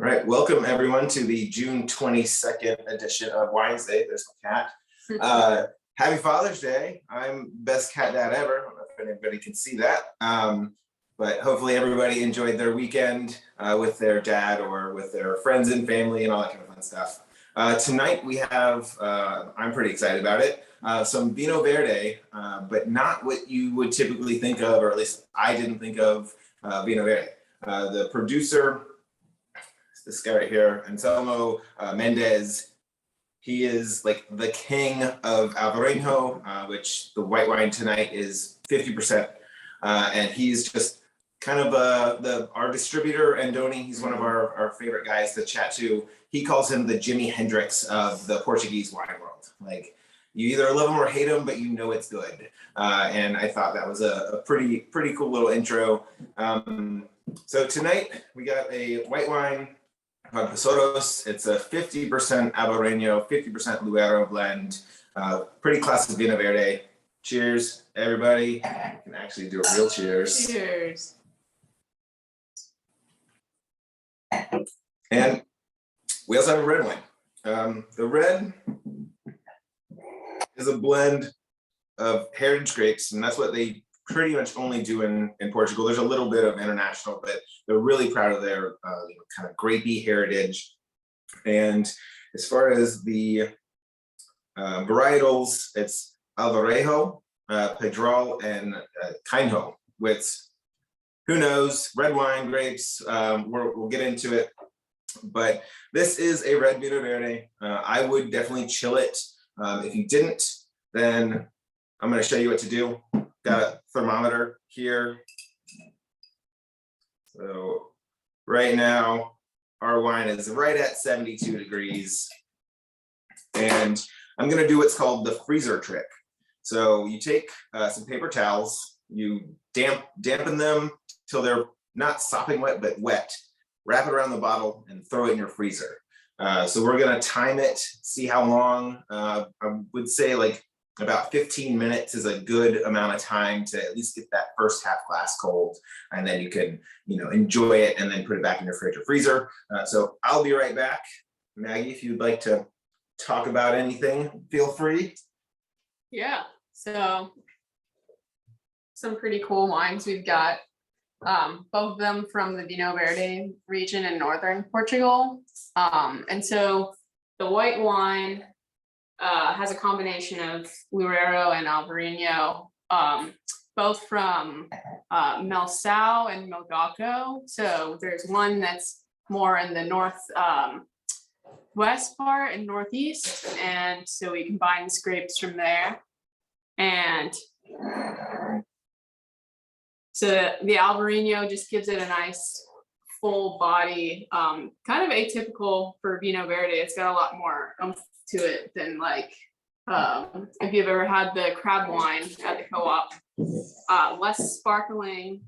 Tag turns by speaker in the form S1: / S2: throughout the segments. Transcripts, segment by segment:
S1: All right, welcome everyone to the June 22nd edition of Wines Day. There's my cat. Happy Father's Day. I'm best cat dad ever. I don't know if anybody can see that. But hopefully everybody enjoyed their weekend with their dad or with their friends and family and all that kind of fun stuff. Tonight we have, I'm pretty excited about it, some Vinho Verde, but not what you would typically think of, or at least I didn't think of Vinho Verde. The producer, this guy right here, Anselmo Mendes, he is like the king of Alvarinho, which the white wine tonight is 50%. And he's just kind of our distributor, Andoni. He's one of our favorite guys to chat to. He calls him the Jimi Hendrix of the Portuguese wine world. Like, you either love him or hate him, but you know it's good. And I thought that was a pretty cool little intro. So tonight we got a white wine called Pesoros. It's a 50% Alvarinho, 50% Loureiro blend. Pretty classic Vinho Verde. Cheers, everybody. I can actually do a real cheers.
S2: Cheers.
S1: And we also have a red wine. The red is a blend of heritage grapes, and that's what they pretty much only do in Portugal. There's a little bit of international, but they're really proud of their kind of grapey heritage. And as far as the varietals, it's Alvarinho, Pedral, and Tinto, which, who knows, red wine, grapes, we'll get into it. But this is a red Vinho Verde. I would definitely chill it. If you didn't, then I'm going to show you what to do. Got a thermometer here. So right now, our wine is right at 72 degrees. And I'm going to do what's called the freezer trick. So you take some paper towels, you dampen them till they're not sopping wet, but wet. Wrap it around the bottle and throw it in your freezer. So we're going to time it, see how long. I would say like about 15 minutes is a good amount of time to at least get that first half glass cold, and then you can, enjoy it and then put it back in your fridge or freezer. So I'll be right back. Maggie, if you'd like to talk about anything, feel free.
S2: Yeah, so some pretty cool wines we've got. Both of them from the Vinho Verde region in northern Portugal. And so the white wine has a combination of Loureiro and Alvarinho, both from Melsao and Milgaco. So there's one that's more in the north west part and northeast, and so we combine the grapes from there. And so the Alvarinho just gives it a nice full body, kind of atypical for Vinho Verde. It's got a lot more oomph to it than like if you've ever had the crab wine at the co-op. Less sparkling,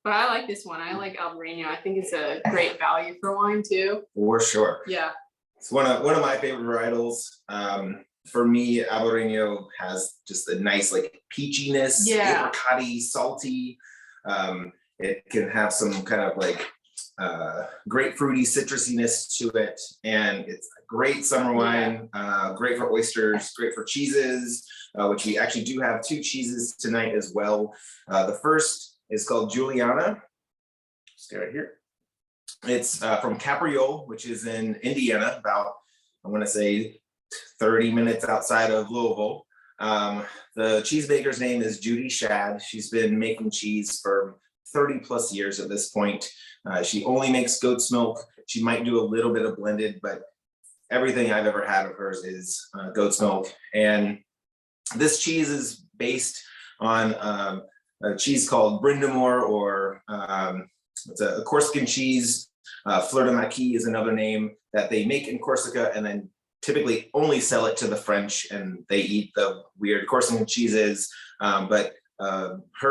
S2: but I like this one. I like Alvarinho. I think it's a great value for wine too.
S1: For sure.
S2: Yeah.
S1: It's one of my favorite varietals. For me, Alvarinho has just a nice like peachiness, apricot-y, salty. It can have some kind of like grapefruity citrusiness to it, and it's a great summer wine. Great for oysters, great for cheeses, which we actually do have 2 cheeses tonight as well. The first is called Juliana. Stay right here. It's from Capriol, which is in Indiana, about, I want to say, 30 minutes outside of Louisville. The cheesemaker's name is Judy Shad. She's been making cheese for 30 plus years at this point. She only makes goat's milk. She might do a little bit of blended, but everything I've ever had of hers is goat's milk. And this cheese is based on a cheese called Brindamore, or it's a Corsican cheese. Fleur de Maquis is another name that they make in Corsica, and then typically only sell it to the French, and they eat the weird Corsican cheeses. But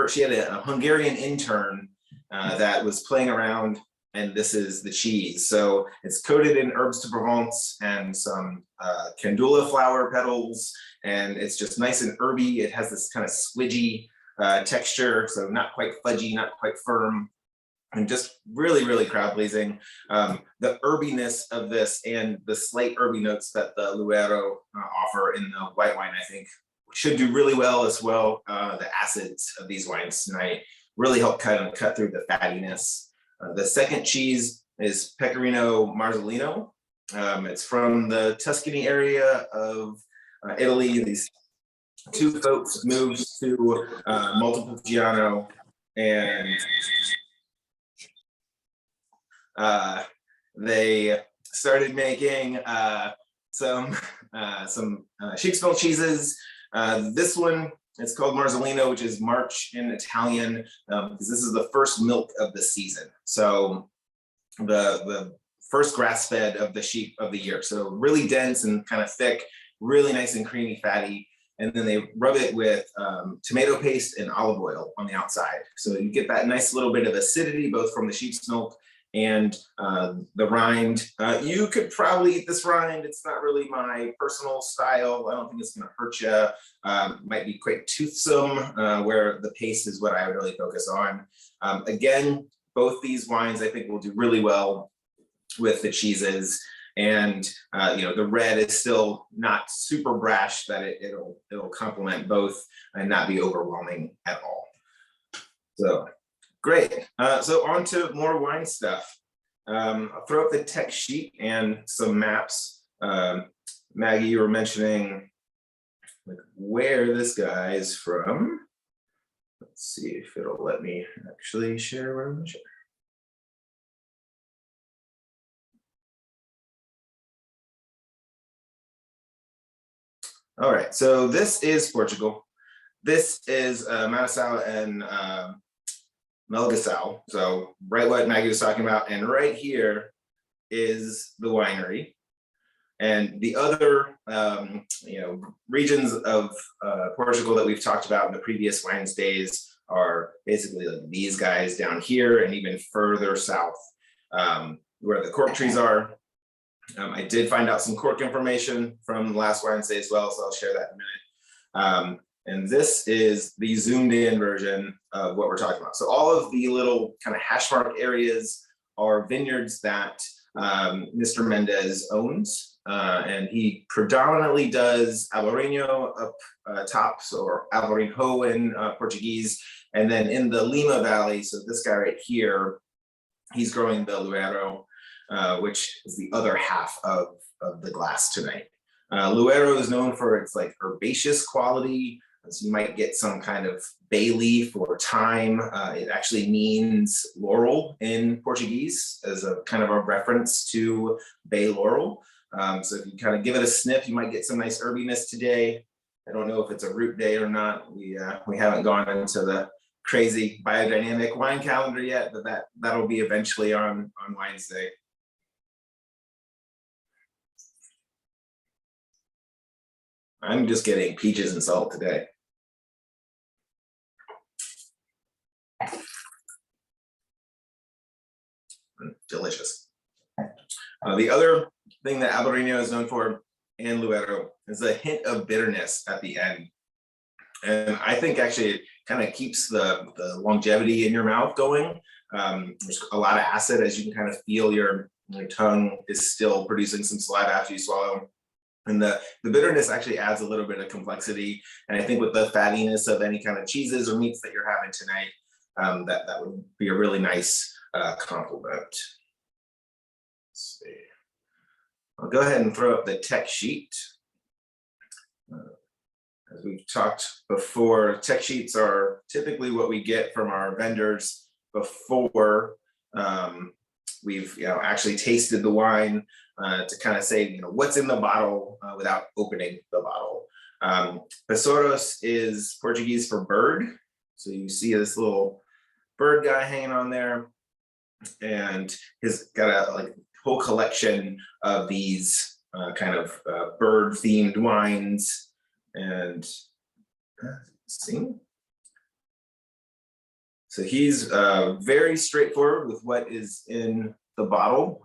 S1: she had a Hungarian intern that was playing around, and this is the cheese. So it's coated in herbs de Provence and some candula flower petals, and it's just nice and herby. It has this kind of squidgy texture, so not quite fudgy, not quite firm. and just really, really crowd pleasing. The herbiness of this and the slight herby notes that the Loureiro offer in the white wine, I think, should do really well as well. The acids of these wines tonight really help kind of cut through the fattiness. The second cheese is Pecorino Marzolino. It's from the Tuscany area of Italy. These two folks moved to Montepulciano, and they started making some sheep's milk cheeses. This one, it's called Marzolino, which is March in Italian, because this is the first milk of the season. So the first grass-fed of the sheep of the year. So really dense and kind of thick, really nice and creamy, fatty. And then they rub it with tomato paste and olive oil on the outside. So you get that nice little bit of acidity, both from the sheep's milk and the rind. You could probably eat this rind. It's not really my personal style. I don't think it's gonna hurt you. Might be quite toothsome, where the paste is what I would really focus on. Again, both these wines I think will do really well with the cheeses. And the red is still not super brash, that it'll complement both and not be overwhelming at all. So great. So on to more wine stuff. I'll throw up the text sheet and some maps. Maggie, you were mentioning like where this guy is from. Let's see if it'll let me actually share where I'm sharing. All right, so this is Portugal. This is Madassau and Melgaço. So right what Maggie was talking about, and right here is the winery. And the other regions of Portugal that we've talked about in the previous wines days are basically like these guys down here and even further south, where the cork trees are. I did find out some cork information from the last wine day as well, so I'll share that in a minute. And this is the zoomed in version of what we're talking about. So all of the little kind of hash mark areas are vineyards that Mr. Mendes owns. And he predominantly does Alvarinho up top, or Alvarinho in Portuguese. And then in the Lima Valley, so this guy right here, he's growing the Loureiro, which is the other half of the glass tonight. Loureiro is known for its like herbaceous quality. So you might get some kind of bay leaf or thyme. It actually means laurel in Portuguese as a kind of a reference to bay laurel. So if you kind of give it a sniff, you might get some nice herbiness today. I don't know if it's a root day or not. We haven't gone into the crazy biodynamic wine calendar yet, but that'll be eventually on Wines Day. I'm just getting peaches and salt today. Delicious. The other thing that Alvarinho is known for, and Loureiro, is a hint of bitterness at the end. And I think actually it kind of keeps the longevity in your mouth going. There's a lot of acid, as you can kind of feel your tongue is still producing some saliva after you swallow. And the bitterness actually adds a little bit of complexity. And I think with the fattiness of any kind of cheeses or meats that you're having tonight, that would be a really nice complement. Let's see. I'll go ahead and throw up the tech sheet. As we've talked before, tech sheets are typically what we get from our vendors before we've actually tasted the wine, to kind of say what's in the bottle without opening the bottle. Besouros is Portuguese for bird, so you see this little bird guy hanging on there, and he's got a whole collection of these kind of bird themed wines. And see, so he's very straightforward with what is in the bottle.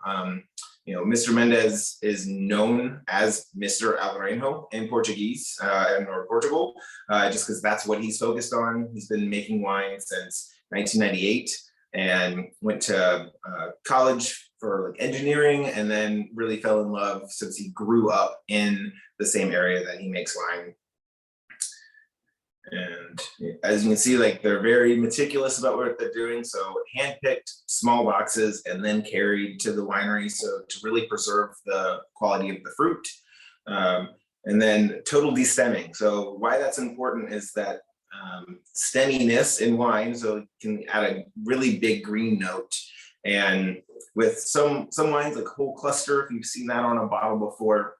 S1: Mr. Mendes is known as Mr. Alvarinho in Portuguese or Portugal, just because that's what he's focused on. He's been making wine since 1998, and went to college for like engineering, and then really fell in love since he grew up in the same area that he makes wine. And as you can see, like they're very meticulous about what they're doing. So handpicked small boxes and then carried to the winery. So to really preserve the quality of the fruit. And then total destemming. So why that's important is that stemminess in wine, so it can add a really big green note. And with some wines like Whole Cluster, if you've seen that on a bottle before,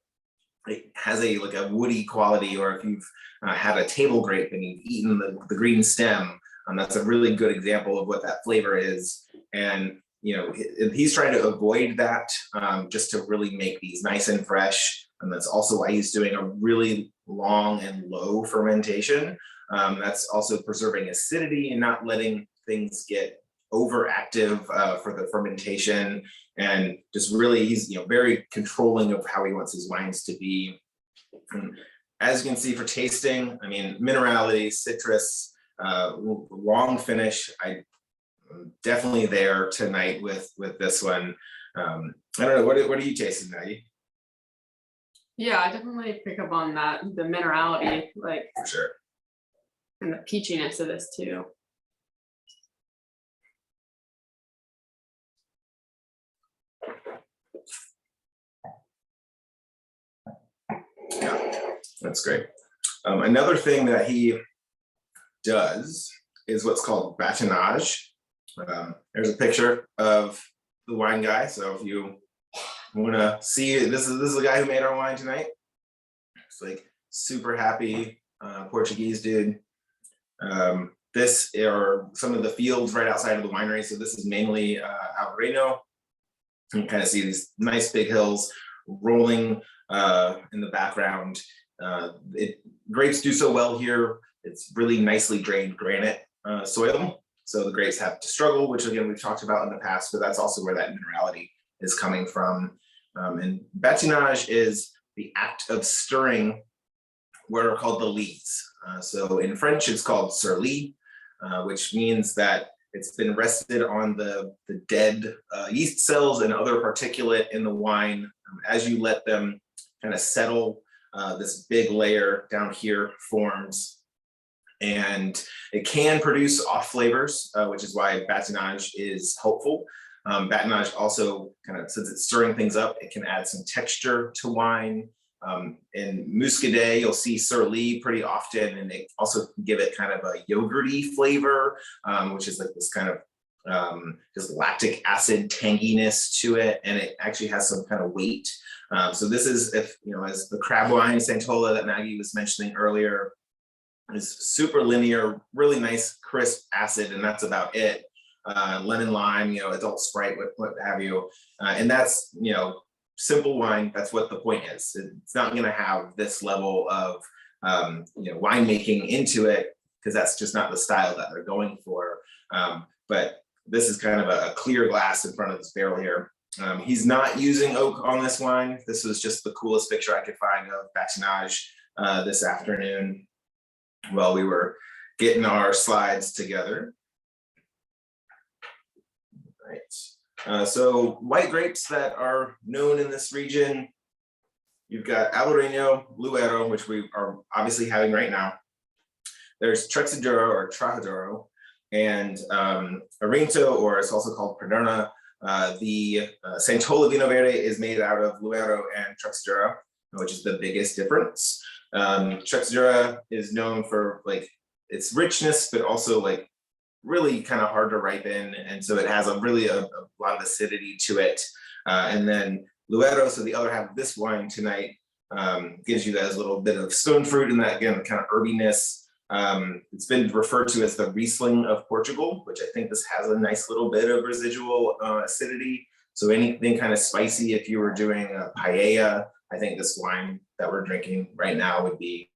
S1: it has a like a woody quality. Or if you've had a table grape and you've eaten the green stem, that's a really good example of what that flavor is. And you know, he's trying to avoid that, just to really make these nice and fresh. And that's also why he's doing a really long and low fermentation. That's also preserving acidity and not letting things get overactive for the fermentation. And just really, he's very controlling of how he wants his wines to be. And as you can see for tasting, I mean, minerality, citrus, long finish. I'm definitely there tonight with this one. I don't know, what are you tasting, Maggie?
S2: Yeah, I definitely pick up on that, the minerality, like
S1: For sure.
S2: and the peachiness of this too.
S1: Yeah, that's great. Another thing that he does is what's called batonnage. There's a picture of the wine guy. So if you want to see, this is the guy who made our wine tonight. It's like super happy Portuguese dude. This are some of the fields right outside of the winery. So this is mainly Alvarinho. You can kind of see these nice big hills rolling in the background. Grapes do so well here. It's really nicely drained granite soil. So the grapes have to struggle, which again, we've talked about in the past, but that's also where that minerality is coming from. And batonnage is the act of stirring what are called the lees. So in French, it's called sur lie, which means that it's been rested on the dead yeast cells and other particulate in the wine. As you let them kind of settle, this big layer down here forms. And it can produce off flavors, which is why batonnage is helpful. Batonnage also kind of, since it's stirring things up, it can add some texture to wine. In Muscadet, you'll see sur lie pretty often, and they also give it kind of a yogurty flavor, which is like this kind of just lactic acid tanginess to it, and it actually has some kind of weight. So this is, if as the crab wine Santola that Maggie was mentioning earlier, is super linear, really nice crisp acid, and that's about it. Lemon lime, adult Sprite, what have you, and that's simple wine. That's what the point is. It's not going to have this level of winemaking into it, because that's just not the style that they're going for. But this is kind of a clear glass in front of this barrel here. He's not using oak on this wine. This was just the coolest picture I could find of batonnage this afternoon while we were getting our slides together. Right. So white grapes that are known in this region, you've got Alvarinho, Loureiro, which we are obviously having right now. There's Trexadero or Trajadero, and Arinto, or it's also called Perderna. The Santola Vinho Verde is made out of Loureiro and Trexadero, which is the biggest difference. Trexadero is known for like its richness, but also like really kind of hard to ripen, and so it has a lot of acidity to it. And then Loureiro, so the other half of this wine tonight, gives you that little bit of stone fruit and that, again, kind of herbiness. It's been referred to as the Riesling of Portugal, which I think this has a nice little bit of residual acidity. So anything kind of spicy, if you were doing a paella, I think this wine that we're drinking right now would be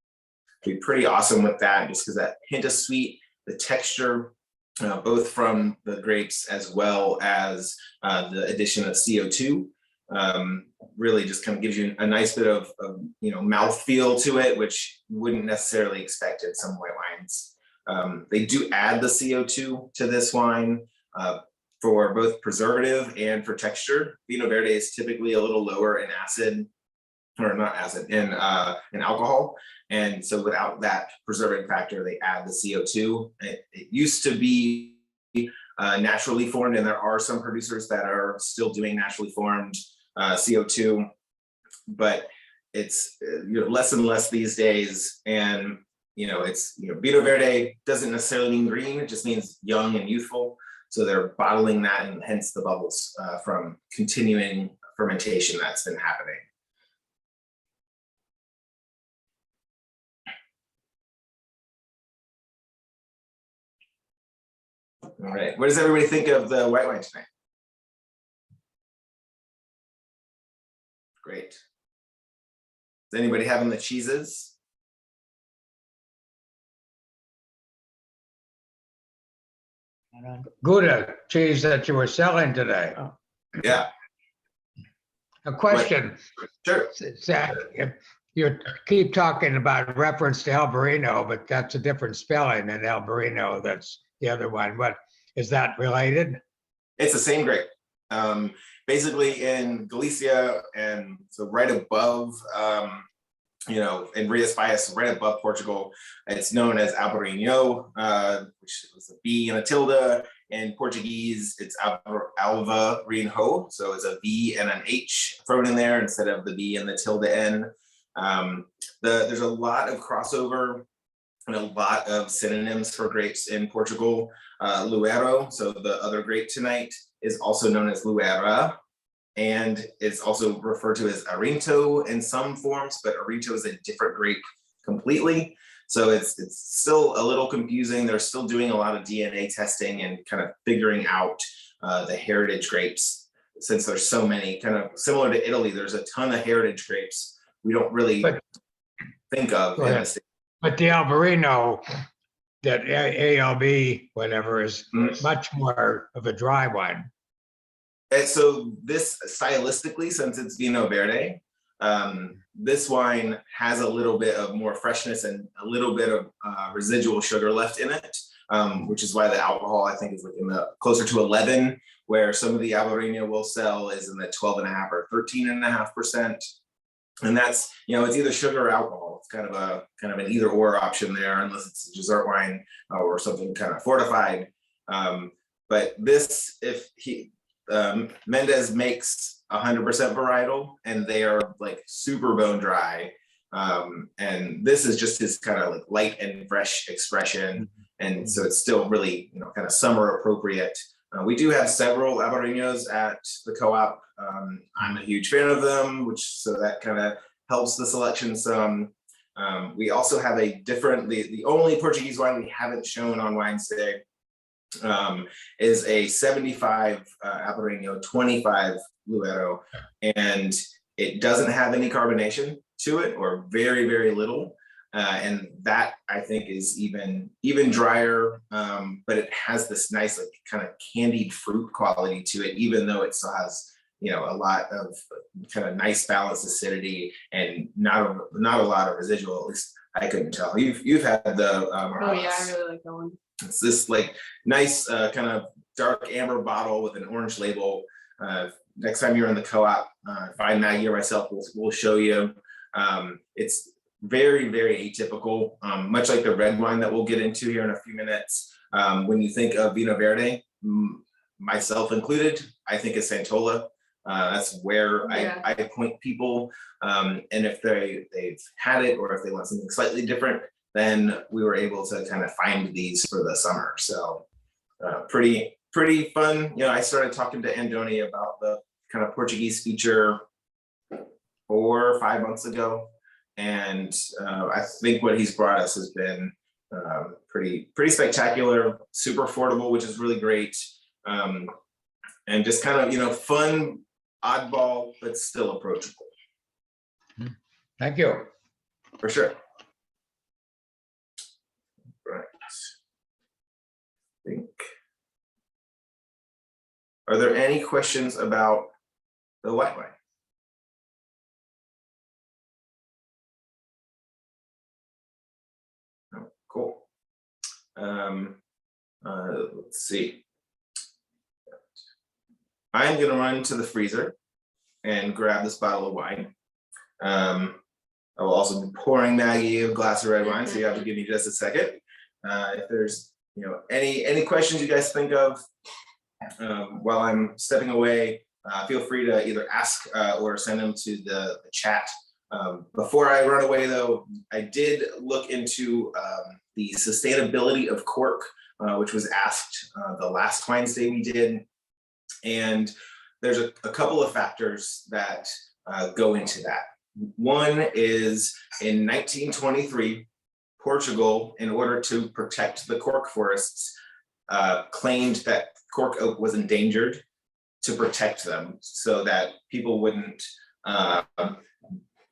S1: pretty awesome with that, just because that hint of sweet, the texture, both from the grapes as well as the addition of CO2, really just kind of gives you a nice bit of mouthfeel to it, which you wouldn't necessarily expect in some white wines. They do add the CO2 to this wine, for both preservative and for texture. Vinho Verde is typically a little lower in acid, or not acid, in alcohol. And so without that preserving factor, they add the CO2. It used to be naturally formed, and there are some producers that are still doing naturally formed CO2, but it's less and less these days. And it's Vinho Verde doesn't necessarily mean green; it just means young and youthful. So they're bottling that, and hence the bubbles from continuing fermentation that's been happening. All right, what does everybody think of the white wine tonight? Great. Is anybody having the cheeses?
S3: Gouda cheese that you were selling today.
S1: Yeah.
S3: A question.
S1: Sure.
S3: Zach, you keep talking about reference to Alvarinho, but that's a different spelling than Alvarinho. That's the other one. What is that related?
S1: It's the same grape. Basically in Galicia, and so right above, in Rias Baixas, right above Portugal, it's known as Alvarinho, which is a B and a tilde. In Portuguese, it's Alvarinho, so it's a V and an H thrown in there instead of the B and the tilde N. There's a lot of crossover and a lot of synonyms for grapes in Portugal. Loureiro, so the other grape tonight, is also known as Loureira, and it's also referred to as Arinto in some forms, but Arinto is a different grape completely. So it's still a little confusing. They're still doing a lot of DNA testing and kind of figuring out the heritage grapes, since there's so many. Kind of similar to Italy, there's a ton of heritage grapes we don't really think of.
S3: But the Alvarinho, that ALB, whatever, is much more of a dry wine.
S1: And so this, stylistically, since it's Vinho Verde, this wine has a little bit of more freshness and a little bit of residual sugar left in it, which is why the alcohol, I think, is like in the closer to 11, where some of the Alvarinho will sell is in the 12.5 or 13.5%. And that's, it's either sugar or alcohol. It's kind of an either or option there, unless it's a dessert wine or something kind of fortified. But this, Mendes makes 100% varietal, and they are like super bone dry. And this is just his kind of like light and fresh expression. And so it's still really, kind of summer appropriate. We do have several Alvarinhos at the co-op. I'm a huge fan of them, so that kind of helps the selection some. We also have a different, the only Portuguese wine we haven't shown on Wines Today is a 75 Alvarinho, 25 Loureiro, and it doesn't have any carbonation to it, or very, very little. And that, I think, is even drier, but it has this nice, like, kind of candied fruit quality to it, even though it still has, a lot of kind of nice balanced acidity and not a lot of residual. At least I couldn't tell. You've had the
S2: oh yeah, I really like that one.
S1: It's this like nice kind of dark amber bottle with an orange label. Next time you're in the co-op, find Maggie or myself, we'll show you. It's very, very atypical, much like the red wine that we'll get into here in a few minutes. When you think of Vinho Verde, myself included, I think of Santola. That's where I point people. And if they've had it, or if they want something slightly different, then we were able to kind of find these for the summer. So pretty fun. I started talking to Andoni about the kind of Portuguese feature 4 or 5 months ago. And I think what he's brought us has been pretty spectacular, super affordable, which is really great. And just kind of, fun, oddball, but still approachable.
S3: Thank you.
S1: For sure. Right. Are there any questions about the white wine? Oh, cool. Let's see. I'm gonna run to the freezer and grab this bottle of wine. I will also be pouring Maggie a glass of red wine, so you have to give me just a second. If there's any questions you guys think of while I'm stepping away, feel free to either ask or send them to the chat. Before I run away though, I did look into the sustainability of cork, which was asked the last wine stay we did. And there's a couple of factors that go into that. One is in 1923, Portugal, in order to protect the cork forests, claimed that cork oak was endangered to protect them so that people wouldn't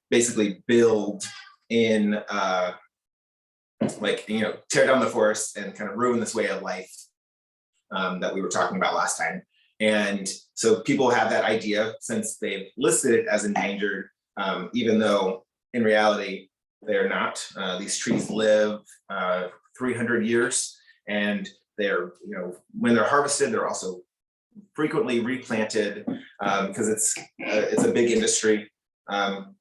S1: basically build in tear down the forest and kind of ruin this way of life that we were talking about last time. And so people have that idea since they've listed it as endangered, even though in reality they're not. These trees live 300 years, and they're, when they're harvested, they're also frequently replanted because it's a big industry.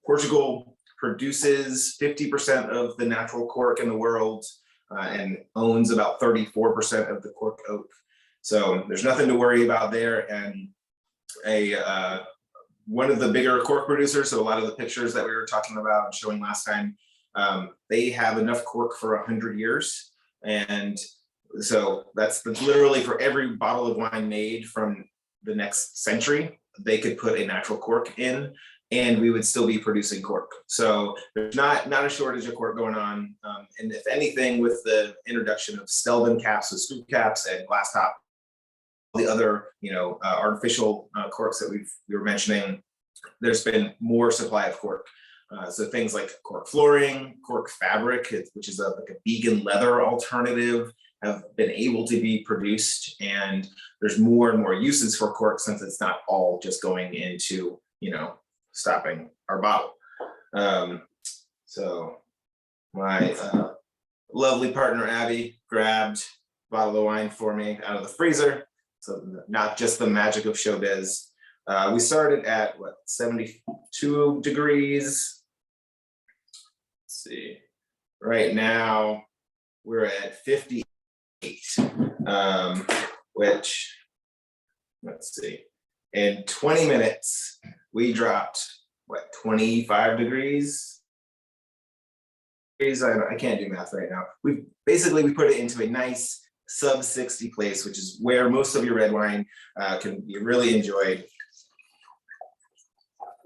S1: Portugal produces 50% of the natural cork in the world and owns about 34% of the cork oak. So there's nothing to worry about there. And one of the bigger cork producers, so a lot of the pictures that we were talking about and showing last time, they have enough cork for 100 years. And so that's literally for every bottle of wine made from the next century, they could put a natural cork in, and we would still be producing cork. So there's not a shortage of cork going on. And if anything, with the introduction of Stelvin caps with screw caps and glass top, the other artificial corks that we were mentioning, there's been more supply of cork. So things like cork flooring, cork fabric, which is like a vegan leather alternative, have been able to be produced, and there's more and more uses for cork since it's not all just going into stopping our bottle. So my lovely partner Abby grabbed a bottle of wine for me out of the freezer. So not just the magic of showbiz. We started at 72 degrees. Let's see. Right now we're at 58, which, let's see, in 20 minutes we dropped 25 degrees. I can't do math right now. We put it into a nice sub 60 place, which is where most of your red wine can be really enjoyed.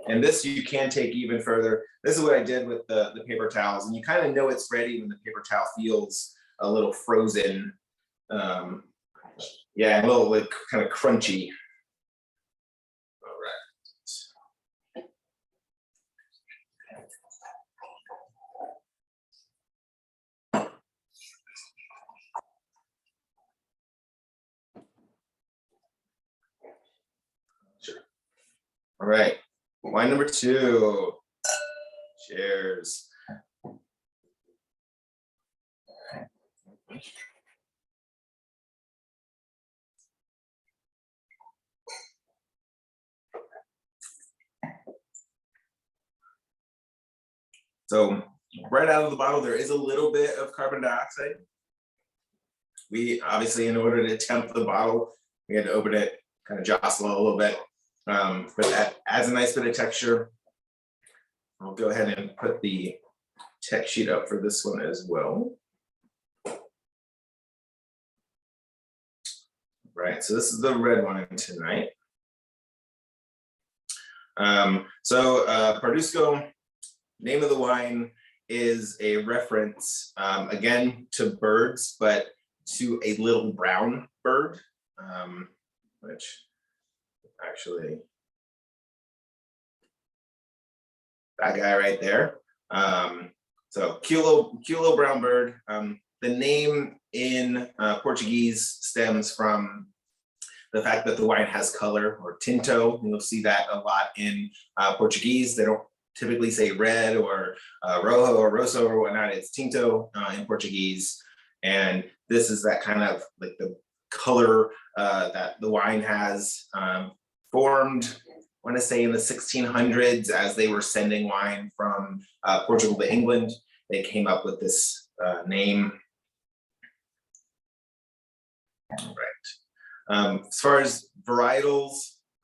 S1: And this you can take even further. This is what I did with the paper towels, and you kind of know it's ready when the paper towel feels a little frozen. Yeah, a little kind of crunchy. All right. Sure. All right. Wine number 2. Cheers. So right out of the bottle, there is a little bit of carbon dioxide. We obviously, in order to temp the bottle, we had to open it, kind of jostle a little bit. But that adds a nice bit of texture. I'll go ahead and put the tech sheet up for this one as well. Right, so this is the red wine tonight. Pardusco, name of the wine is a reference, again, to birds, but to a little brown bird, which actually, that guy right there. So Culo brown bird. The name in Portuguese stems from the fact that the wine has color, or tinto. You'll see that a lot in Portuguese. They don't typically say red or rojo or rosso or whatnot. It's tinto in Portuguese. And this is that kind of like the color that the wine has. formed, I want to say in the 1600s, as they were sending wine from Portugal to England. They came up with this name. All right. As far as varietals,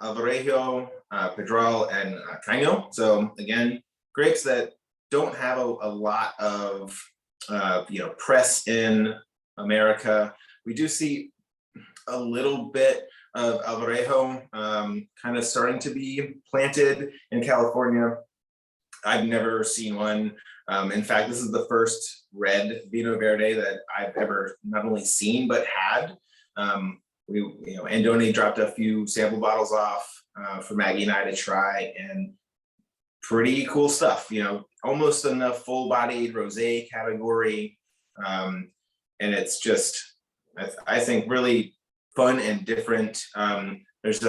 S1: Alvarinho, Pedral, and Caño. So again, grapes that don't have a lot of press in America. We do see a little bit of Alvarinho kind of starting to be planted in California. I've never seen one. In fact, this is the first red Vinho Verde that I've ever not only seen but had. Andoni dropped a few sample bottles off for Maggie and I to try, and pretty cool stuff. Almost in the full-bodied rosé category, and it's just, I think, really fun and different. There's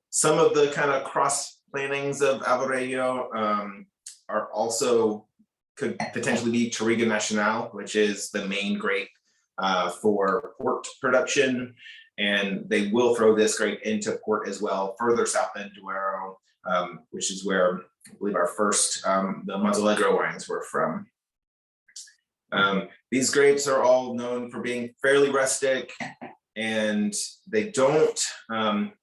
S1: some of the kind of cross plantings of Alvarinho are also could potentially be Touriga Nacional, which is the main grape for port production. And they will throw this grape into port as well, further south in Loureiro, which is where I believe our first, the Montenegro wines were from. These grapes are all known for being fairly rustic, and they don't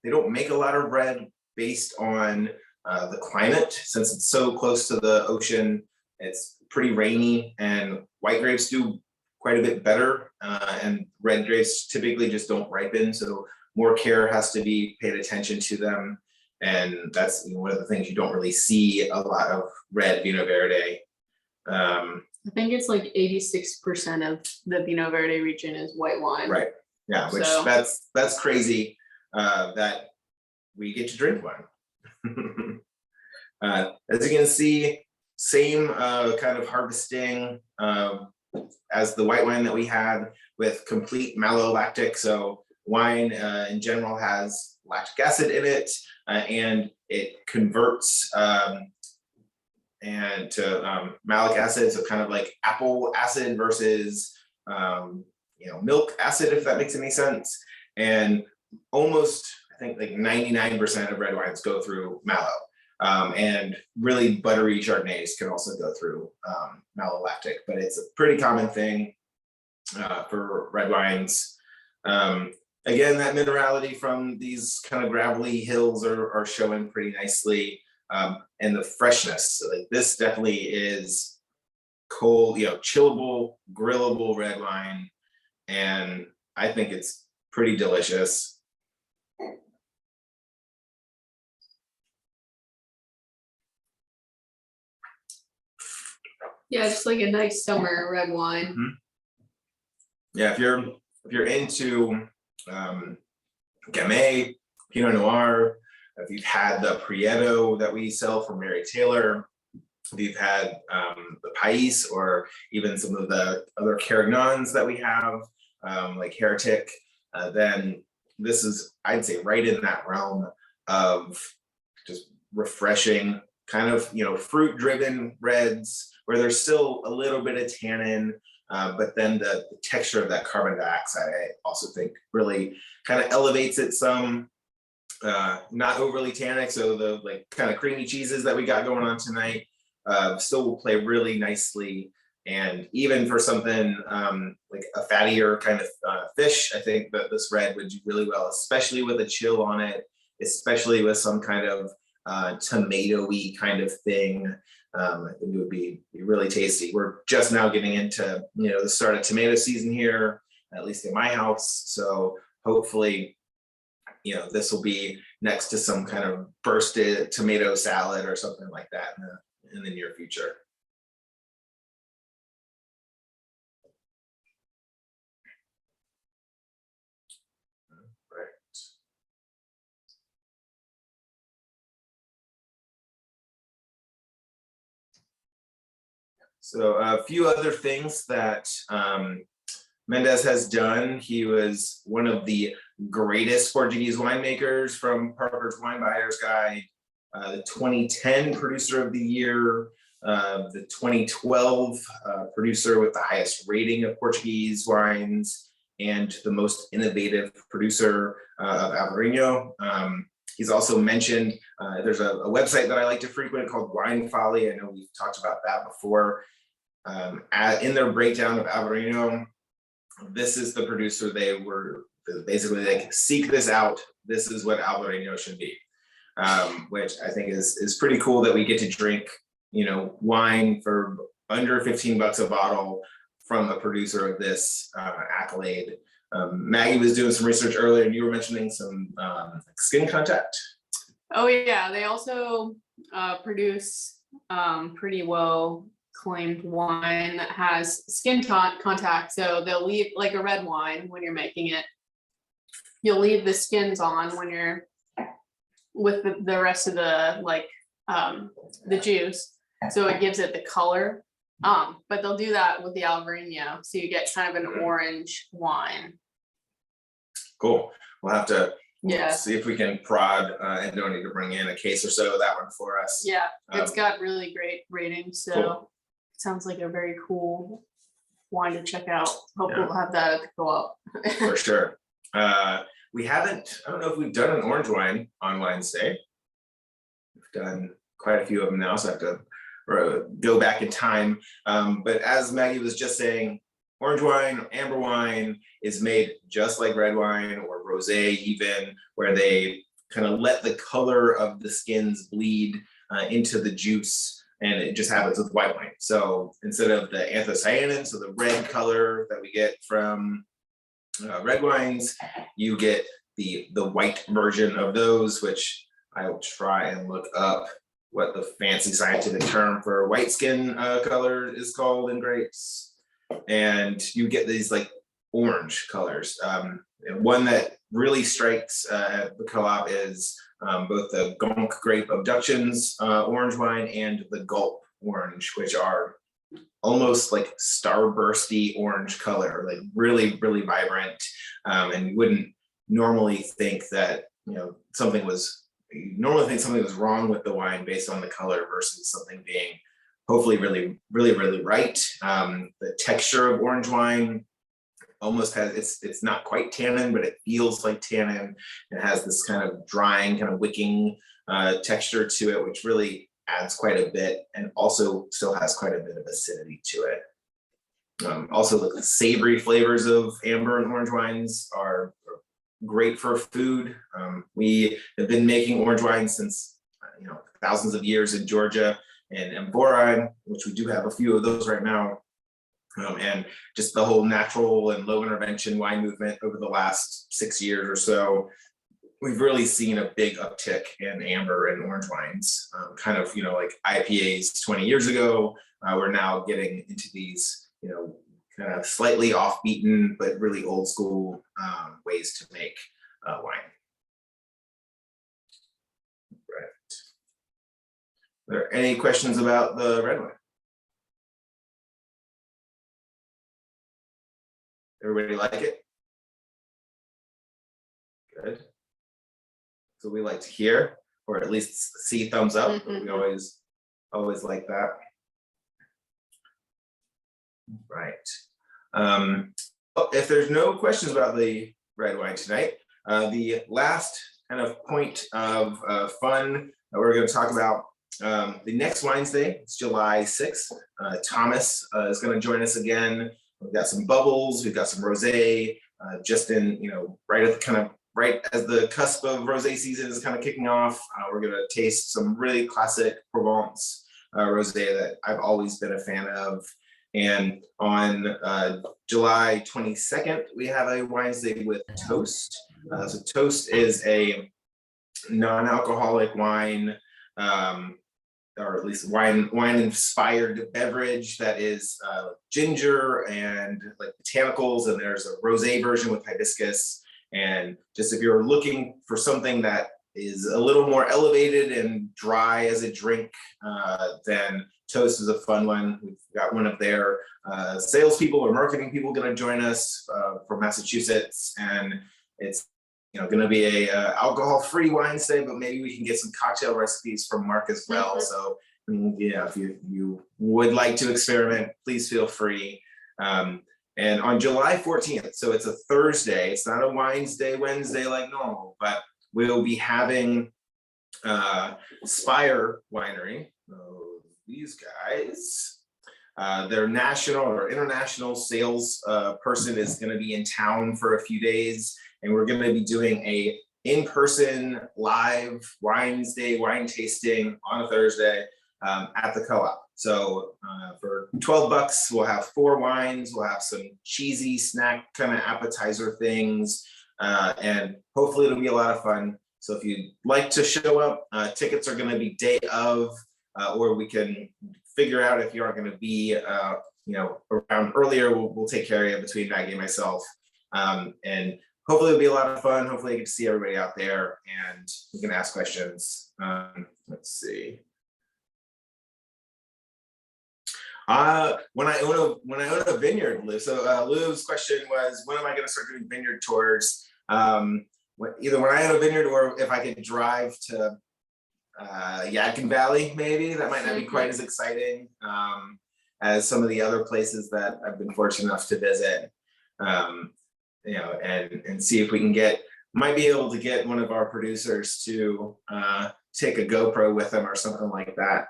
S1: make a lot of red based on the climate. Since it's so close to the ocean, it's pretty rainy, and white grapes do quite a bit better, and red grapes typically just don't ripen, so more care has to be paid attention to them, and that's one of the things you don't really see a lot of red Vinho Verde.
S2: I think it's like 86% of the Vinho Verde region is white wine.
S1: Right. Yeah, which that's crazy that we get to drink wine. As you can see, same kind of harvesting as the white wine that we had, with complete malolactic. So wine in general has lactic acid in it, and it converts and to malic acid, so kind of like apple acid versus milk acid, if that makes any sense. And almost, I think, like 99% of red wines go through mallow. And really buttery Chardonnays can also go through malolactic, but it's a pretty common thing for red wines. Again, that minerality from these kind of gravelly hills are showing pretty nicely, and the freshness. So, like, this definitely is cold, chillable, grillable red wine, and I think it's pretty delicious.
S2: Yeah, just like a nice summer red wine.
S1: Mm-hmm. Yeah, if you're into Gamay, Pinot Noir, if you've had the Prieto that we sell from Mary Taylor, if you've had the Pais, or even some of the other Caragnons that we have, like Heretic, then this is, I'd say, right in that realm of just refreshing, kind of, fruit-driven reds, where there's still a little bit of tannin, but then the texture of that carbon dioxide, I also think, really kind of elevates it some. Not overly tannic, so the kind of creamy cheeses that we got going on tonight still will play really nicely. And even for something like a fattier kind of fish, I think that this red would do really well, especially with a chill on it, especially with some kind of tomato-y kind of thing. I think it would be really tasty. We're just now getting into the start of tomato season here, at least in my house. So hopefully, this will be next to some kind of bursted tomato salad or something like that in the near future. So a few other things that Mendes has done. He was one of the greatest Portuguese winemakers from Parker's Wine Buyer's Guide, the 2010 Producer of the Year, the 2012 producer with the highest rating of Portuguese wines, and the most innovative producer of Alvarinho. He's also mentioned, there's a website that I like to frequent called Wine Folly. I know we've talked about that before. In their breakdown of Alvarinho, this is the producer. They were basically like, seek this out. This is what Alvarinho should be, which I think is pretty cool that we get to drink, wine for under $15 a bottle from a producer of this accolade. Maggie was doing some research earlier, and you were mentioning some skin contact.
S2: Oh yeah, they also produce pretty well claimed wine that has skin contact. So they'll leave, like a red wine when you're making it, you'll leave the skins on when you're with the rest of the the juice, so it gives it the color. But they'll do that with the Alvarinho, so you get kind of an orange wine.
S1: Cool. We'll have to
S2: Yeah.
S1: see if we can prod and don't need to bring in a case or so of that one for us.
S2: Yeah, it's got really great ratings, so
S1: Cool.
S2: it sounds like a very cool wine to check out. Hope
S1: Yeah.
S2: we'll have that at the co-op.
S1: For sure. We haven't, I don't know if we've done an orange wine on Wines Day. We've done quite a few of them now, so I have to go back in time. But as Maggie was just saying, orange wine, amber wine is made just like red wine or rosé even, where they kind of let the color of the skins bleed into the juice, and it just happens with white wine. So instead of the anthocyanins, so the red color that we get from red wines, you get the white version of those, which I will try and look up what the fancy scientific term for white skin color is called in grapes. And you get these like orange colors. One that really strikes at the co-op is both the Gonk Grape Abductions orange wine and the Gulp orange, which are almost like starbursty orange color, like really, really vibrant. And you wouldn't normally think that, something was wrong with the wine based on the color versus something being hopefully really, really, really right. The texture of orange wine almost has, it's not quite tannin, but it feels like tannin. It has this kind of drying, kind of wicking texture to it, which really adds quite a bit, and also still has quite a bit of acidity to it. Also, the savory flavors of amber and orange wines are great for food. We have been making orange wine since thousands of years in Georgia and Amborai, which we do have a few of those right now. And just the whole natural and low intervention wine movement over the last 6 years or so, we've really seen a big uptick in amber and orange wines. Kind of, like IPAs 20 years ago, we're now getting into these, kind of slightly off-beaten, but really old school ways to make wine. Right. Are there any questions about the red wine? Everybody like it? Good. So we like to hear, or at least see thumbs up. But we always like that. Right. If there's no questions about the red wine tonight, the last kind of point of fun that we're going to talk about, the next Wines Day, it's July 6th. Thomas is going to join us again. We've got some bubbles, we've got some rosé, just in, right as the cusp of rosé season is kind of kicking off. We're going to taste some really classic Provence rosé that I've always been a fan of. And on July 22nd, we have a Wines Day with Toast. So Toast is a non-alcoholic wine, or at least wine-inspired beverage that is ginger and like botanicals, and there's a rosé version with hibiscus. And just if you're looking for something that is a little more elevated and dry as a drink, then Toast is a fun one. We've got one of their salespeople or marketing people going to join us from Massachusetts, and it's going to be a alcohol-free wine day, but maybe we can get some cocktail recipes from Mark as well. So yeah, if you would like to experiment, please feel free. And on July 14th, so it's a Thursday, it's not a Wines Day Wednesday like normal, but we'll be having Spire Winery. These guys, their national or international sales person is going to be in town for a few days, and we're going to be doing a in-person live wine tasting on a Thursday at the co-op. So for $12, we'll have 4 wines, we'll have some cheesy snack kind of appetizer things, and hopefully it'll be a lot of fun. So if you'd like to show up, tickets are going to be day of, or we can figure out if you aren't going to be around earlier, we'll take care of you between Maggie and myself. And hopefully it'll be a lot of fun. Hopefully I get to see everybody out there and we can ask questions. Let's see. When I own a vineyard, Lou. So Lou's question was, when am I going to start doing vineyard tours? Either when I own a vineyard or if I could drive to Yadkin Valley, maybe that might not be quite as exciting as some of the other places that I've been fortunate enough to visit. And see if we can might be able to get one of our producers to take a GoPro with them or something like that.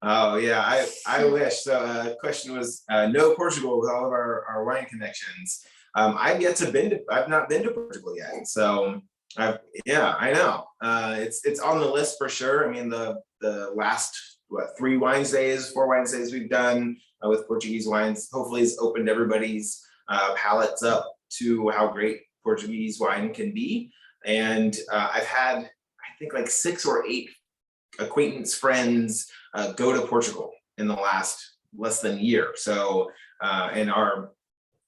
S1: Oh yeah, I wish. So question was, no Portugal with all of our wine connections. I've not been to Portugal yet. So I know. It's on the list for sure. I mean, the last 4 wine days we've done with Portuguese wines, hopefully has opened everybody's palates up to how great Portuguese wine can be. And I've had, I think, like 6 or 8 acquaintance friends go to Portugal in the last less than year. So and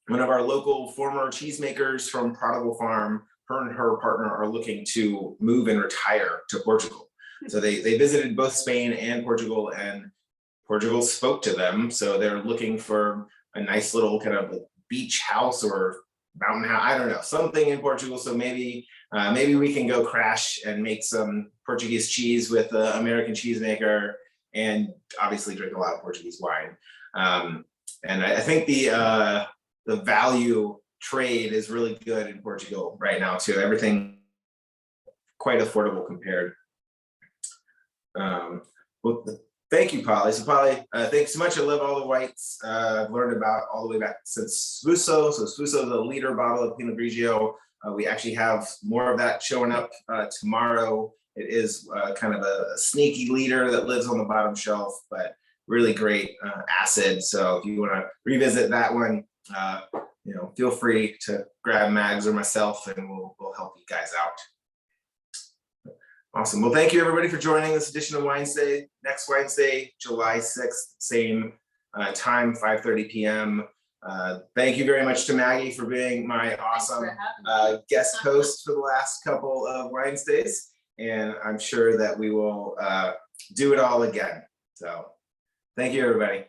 S1: one of our local former cheesemakers from Prodigal Farm, her and her partner are looking to move and retire to Portugal. So they visited both Spain and Portugal, and Portugal spoke to them. So they're looking for a nice little kind of beach house or mountain house, I don't know, something in Portugal. So maybe we can go crash and make some Portuguese cheese with an American cheesemaker, and obviously drink a lot of Portuguese wine. And I think the value trade is really good in Portugal right now too. Everything quite affordable compared. Well, thank you, Polly. So Polly, thanks so much. I love all the whites. I've learned about all the way back since Sfuso. So Sfuso is a liter bottle of Pinot Grigio. We actually have more of that showing up tomorrow. It is kind of a sneaky liter that lives on the bottom shelf, but really great acid. So if you want to revisit that one, feel free to grab Mags or myself, and we'll help you guys out. Awesome. Well, thank you everybody for joining this edition of Wednesday. Next Wednesday, July 6th, same time, 5:30 p.m. Thank you very much to Maggie for being my awesome guest host for the last couple of Wednesdays. And I'm sure that we will do it all again. So thank you, everybody.